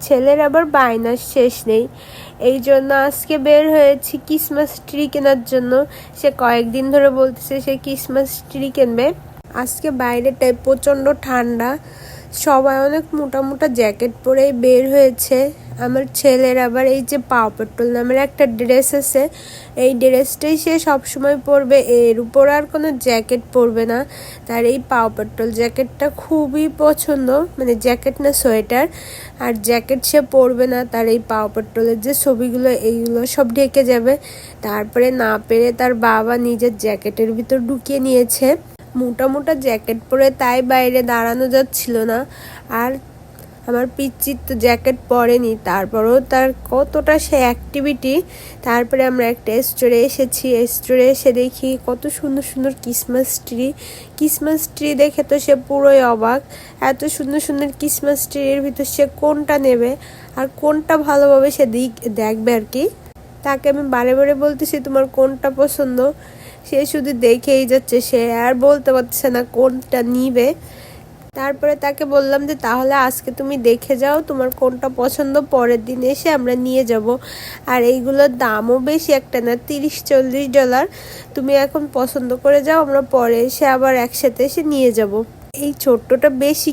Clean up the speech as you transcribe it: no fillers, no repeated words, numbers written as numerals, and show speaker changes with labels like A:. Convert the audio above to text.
A: ছেলের আবার বায়নার শেষ নেই, এই জন্য আজকে বের হয়েছি ক্রিসমাস ট্রি কেনার জন্য। সে কয়েকদিন ধরে বলতেছে সে ক্রিসমাস ট্রি কিনবে। আজকে বাইরেটায় প্রচণ্ড ঠান্ডা, সবাই অনেক মোটা মোটা জ্যাকেট পরেই বের হয়েছে। আমার ছেলের আবার এই যে পাও পেট্রোল নামের একটা ড্রেস আছে, এই ড্রেসটাই সে সবসময় পরবে, এর উপর আর কোনো জ্যাকেট পরবে না। তার এই পাও পেট্রোল জ্যাকেটটা খুবই পছন্দ, মানে জ্যাকেট না সোয়েটার, আর জ্যাকেট সে পরবে না। তার এই পাও পেট্রোলের যে ছবিগুলো এইগুলো সব ঢেকে যাবে। তারপরে না পেরে তার বাবা নিজের জ্যাকেটের ভিতর ঢুকিয়ে নিয়েছে। মোটা মোটা জ্যাকেট পরে তাই বাইরে দাঁড়ানো যাচ্ছিল না। আর আমার পিচ্চির তো জ্যাকেট পরেনি, তারপরেও তার কতটা সে অ্যাক্টিভিটি। তারপরে আমরা একটা স্টোরে এসেছি, স্টোরে এসে দেখি কত সুন্দর সুন্দর ক্রিসমাস ট্রি দেখে তো সে পুরোই অবাক। এত সুন্দর সুন্দর ক্রিসমাস ট্রির ভিতর সে কোনটা নেবে আর কোনটা ভালোভাবে সে দেখবে আর কি। তাকে আমি বারে বারে বলতেছি তোমার কোনটা পছন্দ, সে শুধু দেখেই যাচ্ছে, সে আর বলতে পারছে না কোনটা নিবে। তারপরে তাকে বললাম যে তাহলে আজকে তুমি দেখে যাও, তোমার কোনটা পছন্দ পরের দিন এসে আমরা নিয়ে যাব। আর এইগুলোর দামও বেশি একটা না, $30-40। তুমি এখন পছন্দ করে যাও, আমরা পরে এসে আবার একসাথে এসে নিয়ে যাব। এই ছোট্টটা বেশি